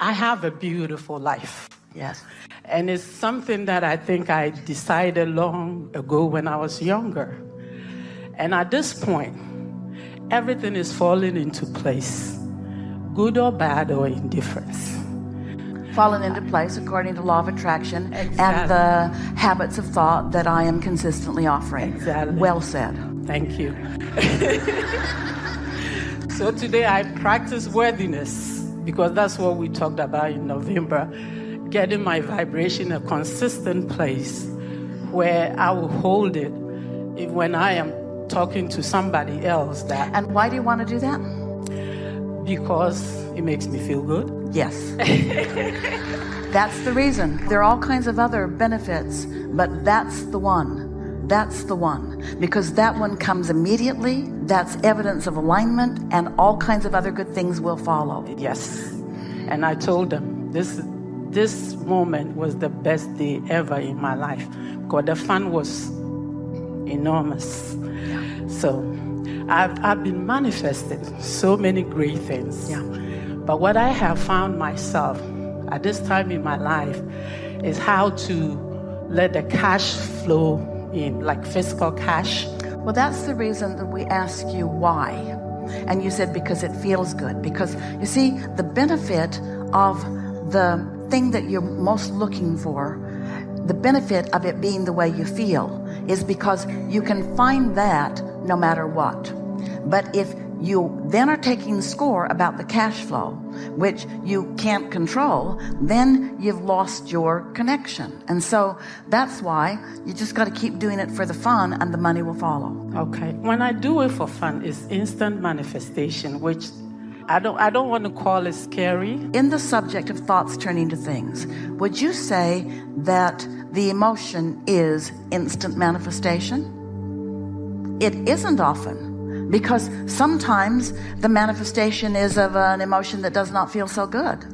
I have a beautiful life. Yes. And it's something that I think I decided long ago when I was younger. And at this point, everything is falling into place, good or bad or indifference. Fallen into place according to law of attraction. Exactly. And the habits of thought that I am consistently offering. Exactly. Well said. Thank you. So today I practice worthiness, because that's what we talked about in November, getting my vibration a consistent place where I will hold it when I am talking to somebody else. That. And why do you want to do that? Because it makes me feel good. Yes. That's the reason. There are all kinds of other benefits, but that's the one. That's the one. Because that one comes immediately. That's evidence of alignment, and all kinds of other good things will follow. Yes. And I told them, this moment was the best day ever in my life, because the fun was enormous. Yeah. So I've been manifesting so many great things. Yeah. But what I have found myself at this time in my life is how to let the cash flow in, like physical cash. Well, that's the reason that we ask you why. And you said because it feels good. Because, you see, the benefit of the thing that you're most looking for, the benefit of it being the way you feel, is because you can find that no matter what. But if you then are taking score about the cash flow, which you can't control, then you've lost your connection. And so that's why you just got to keep doing it for the fun, and the money will follow. Okay. When I do it for fun, it's instant manifestation, which I don't want to call it scary. In the subject of thoughts turning to things, would you say that the emotion is instant manifestation? It isn't often. Because sometimes the manifestation is of an emotion that does not feel so good.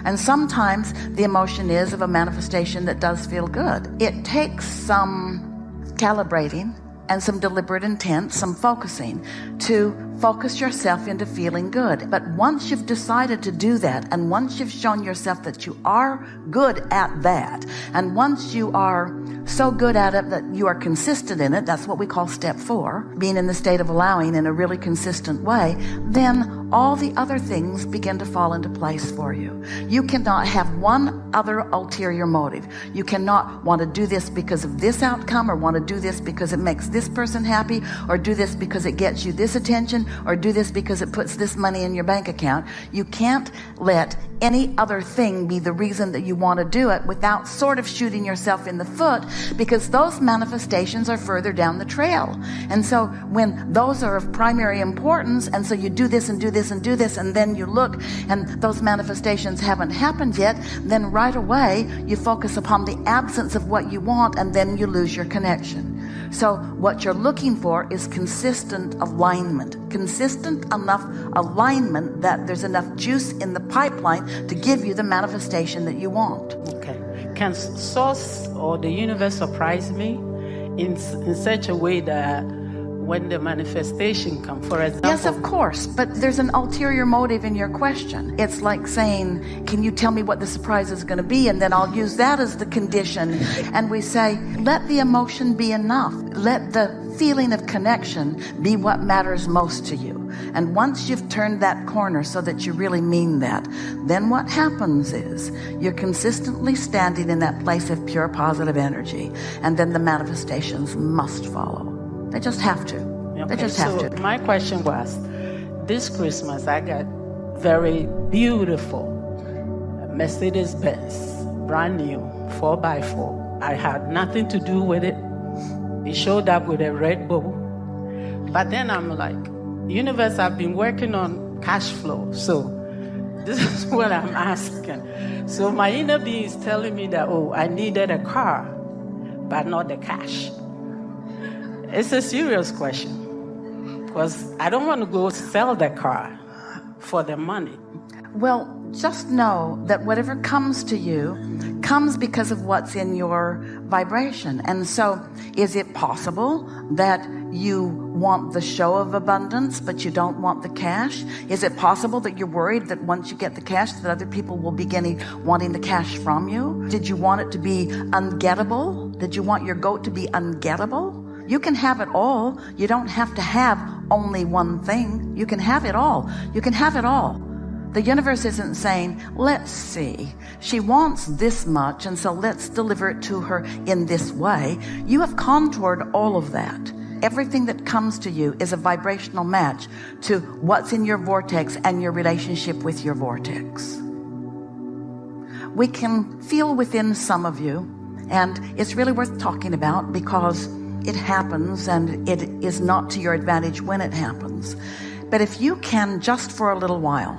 And sometimes the emotion is of a manifestation that does feel good. It takes some calibrating and some deliberate intent, some focusing, to focus yourself into feeling good. But once you've decided to do that, and once you've shown yourself that you are good at that, and once you are so good at it that you are consistent in it, that's what we call step 4, being in the state of allowing in a really consistent way, then all the other things begin to fall into place for you. You cannot have one other ulterior motive. You cannot want to do this because of this outcome, or want to do this because it makes this person happy, or do this because it gets you this attention, or do this because it puts this money in your bank account. You can't let any other thing be the reason that you want to do it without sort of shooting yourself in the foot, because those manifestations are further down the trail. And so when those are of primary importance, and so you do this and do this and do this, and then you look and those manifestations haven't happened yet, then right away you focus upon the absence of what you want, and then you lose your connection. So what you're looking for is consistent alignment, consistent enough alignment that there's enough juice in the pipeline to give you the manifestation that you want. Okay. Can source or the universe surprise me in such a way that when the manifestation comes, for example? Yes, of course, but there's an ulterior motive in your question. It's like saying, can you tell me what the surprise is going to be? And then I'll use that as the condition. And we say, let the emotion be enough. Let the feeling of connection be what matters most to you. And once you've turned that corner so that you really mean that, then what happens is you're consistently standing in that place of pure positive energy. And then the manifestations must follow. They just have to. Okay, they just have to. My question was, this Christmas I got very beautiful Mercedes-Benz, brand new, 4x4. I had nothing to do with it. It showed up with a red bow. But then I'm like, universe, I've been working on cash flow. So this is what I'm asking. So my inner being is telling me that, oh, I needed a car, but not the cash. It's a serious question, because I don't want to go sell the car for the money. Well, just know that whatever comes to you comes because of what's in your vibration. And so is it possible that you want the show of abundance, but you don't want the cash? Is it possible that you're worried that once you get the cash, that other people will begin wanting the cash from you? Did you want it to be ungettable? Did you want your goat to be ungettable? You can have it all. You don't have to have only one thing. You can have it all. You can have it all. The universe isn't saying, let's see, she wants this much, and so let's deliver it to her in this way. You have contoured all of that. Everything that comes to you is a vibrational match to what's in your vortex and your relationship with your vortex. We can feel within some of you, and it's really worth talking about because it happens and it is not to your advantage when it happens. But if you can, just for a little while,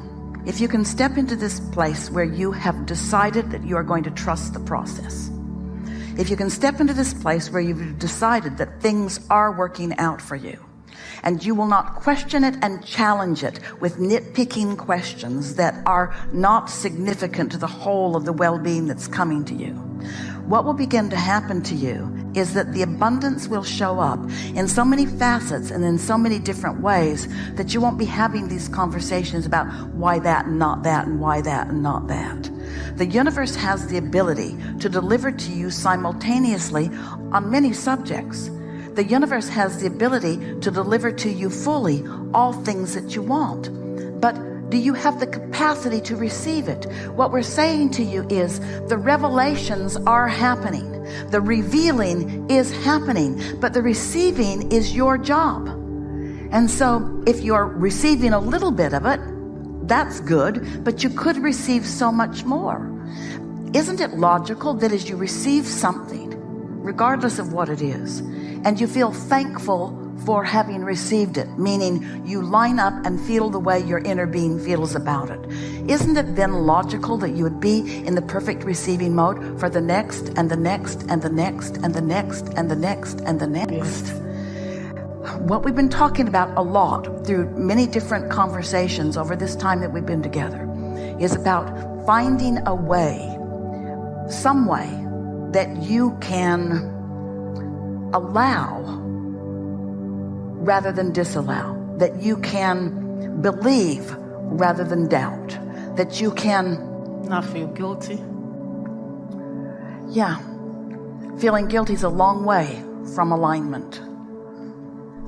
if you can step into this place where you have decided that you are going to trust the process, if you can step into this place where you've decided that things are working out for you, and you will not question it and challenge it with nitpicking questions that are not significant to the whole of the well-being that's coming to you, what will begin to happen to you is that the abundance will show up in so many facets and in so many different ways that you won't be having these conversations about why that and not that and why that and not that. The universe has the ability to deliver to you simultaneously on many subjects. The universe has the ability to deliver to you fully all things that you want. But do you have the capacity to receive it? What we're saying to you is the revelations are happening. The revealing is happening, but the receiving is your job. And so if you're receiving a little bit of it, that's good, but you could receive so much more. Isn't it logical that as you receive something, regardless of what it is, and you feel thankful for having received it, meaning you line up and feel the way your inner being feels about it, isn't it then logical that you would be in the perfect receiving mode for the next and the next and the next and the next and the next and the next? Yes. What we've been talking about a lot through many different conversations over this time that we've been together is about finding a way, some way that you can allow rather than disallow, that you can believe rather than doubt, that you can not feel guilty. Yeah, feeling guilty is a long way from alignment.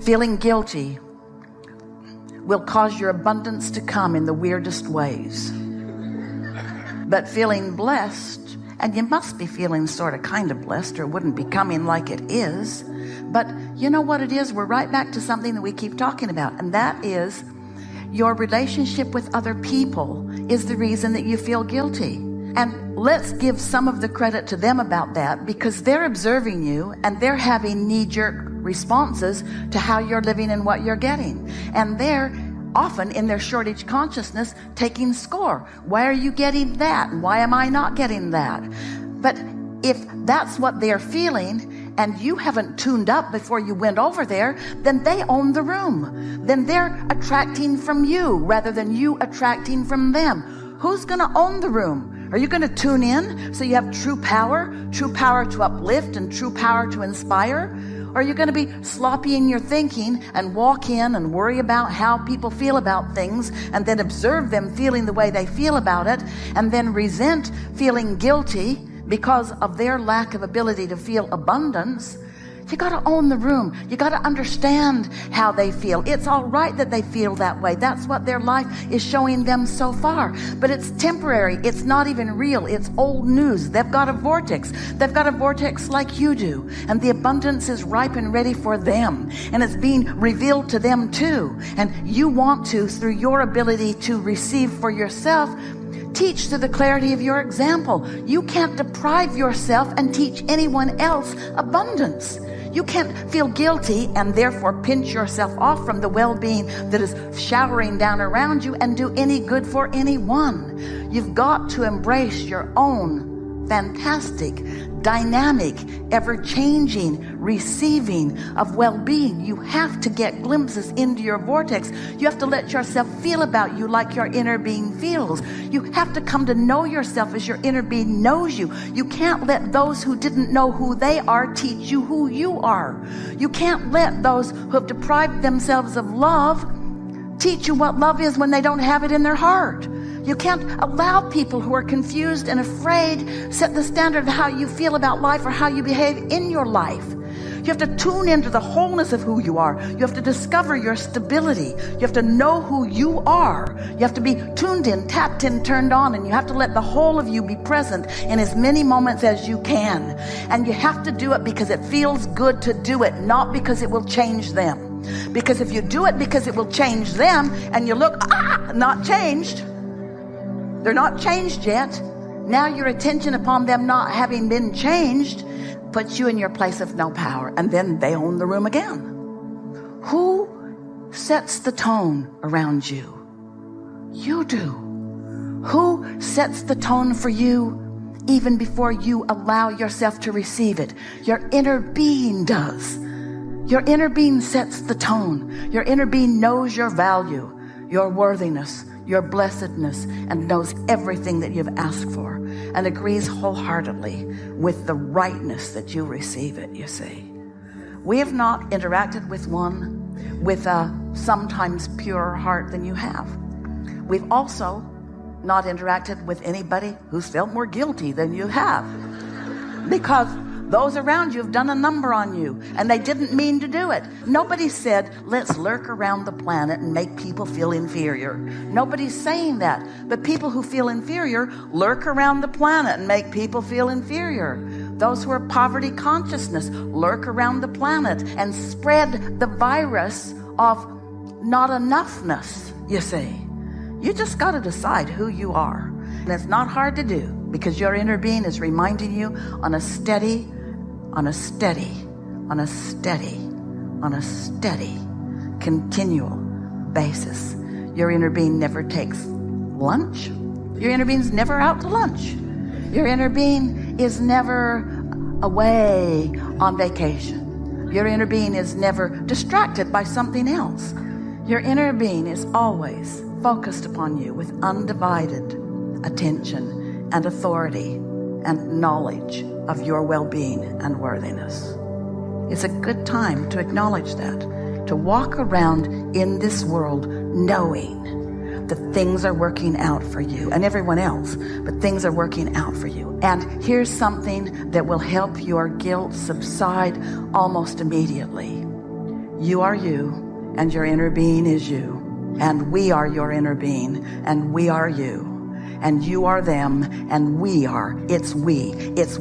Feeling guilty will cause your abundance to come in the weirdest ways. But feeling blessed, and you must be feeling sort of kind of blessed or it wouldn't be coming like it is. But you know what it is? We're right back to something that we keep talking about, and that is your relationship with other people is the reason that you feel guilty. And let's give some of the credit to them about that, because they're observing you and they're having knee-jerk responses to how you're living and what you're getting. And they're often in their shortage consciousness taking score. Why are you getting that? Why am I not getting that? But if that's what they're feeling and you haven't tuned up before you went over there, then they own the room. Then they're attracting from you rather than you attracting from them. Who's going to own the room? Are you going to tune in so you have true power to uplift and true power to inspire? Or are you going to be sloppy in your thinking and walk in and worry about how people feel about things and then observe them feeling the way they feel about it and then resent feeling guilty because of their lack of ability to feel abundance? You got to own the room. You got to understand how they feel. It's all right that they feel that way. That's what their life is showing them so far. But it's temporary. It's not even real. It's old news. They've got a vortex. They've got a vortex like you do. And the abundance is ripe and ready for them. And it's being revealed to them too. And you want to, through your ability to receive for yourself, teach to the clarity of your example. You can't deprive yourself and teach anyone else abundance. You can't feel guilty and therefore pinch yourself off from the well-being that is showering down around you and do any good for anyone. You've got to embrace your own fantastic, dynamic, ever-changing receiving of well-being. You have to get glimpses into your vortex. You have to let yourself feel about you like your inner being feels. You have to come to know yourself as your inner being knows you. You can't let those who didn't know who they are teach you who you are. You can't let those who have deprived themselves of love teach you what love is when they don't have it in their heart. You can't allow people who are confused and afraid set the standard of how you feel about life or how you behave in your life. You have to tune into the wholeness of who you are. You have to discover your stability. You have to know who you are. You have to be tuned in, tapped in, turned on, and you have to let the whole of you be present in as many moments as you can. And you have to do it because it feels good to do it, not because it will change them. Because if you do it because it will change them and you look, not changed, they're not changed yet. Now your attention upon them not having been changed puts you in your place of no power, and then they own the room again. Who sets the tone around you? You do. Who sets the tone for you even before you allow yourself to receive it? Your inner being does. Your inner being sets the tone. Your inner being knows your value, your worthiness, your blessedness, and knows everything that you've asked for and agrees wholeheartedly with the rightness that you receive it, you see. We have not interacted with one with a sometimes purer heart than you have. We've also not interacted with anybody who's felt more guilty than you have, because those around you have done a number on you, and they didn't mean to do it. Nobody said, let's lurk around the planet and make people feel inferior. Nobody's saying that. But people who feel inferior lurk around the planet and make people feel inferior. Those who are poverty consciousness lurk around the planet and spread the virus of not enoughness, you see. You just got to decide who you are. And it's not hard to do, because your inner being is reminding you on a steady, continual basis. Your inner being never takes lunch. Your inner being's never out to lunch. Your inner being is never away on vacation. Your inner being is never distracted by something else. Your inner being is always focused upon you with undivided attention and authority and knowledge of your well-being and worthiness. It's a good time to acknowledge that, to walk around in this world knowing that things are working out for you and everyone else, but things are working out for you. And here's something that will help your guilt subside almost immediately. You are you, and your inner being is you, and we are your inner being, and we are you. And you are them, and we are. It's we. It's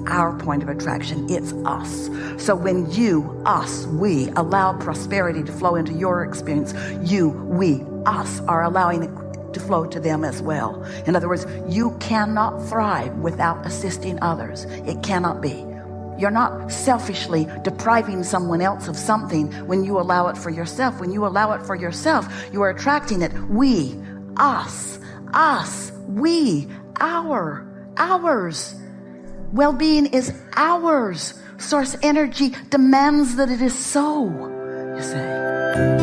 our point of attraction. It's us. So when you, us, we allow prosperity to flow into your experience, you, we, us are allowing it to flow to them as well. In other words, you cannot thrive without assisting others. It cannot be. You're not selfishly depriving someone else of something when you allow it for yourself. When you allow it for yourself, you are attracting it. We, us, we, ours. Well-being is ours. Source energy demands that it is so, you say.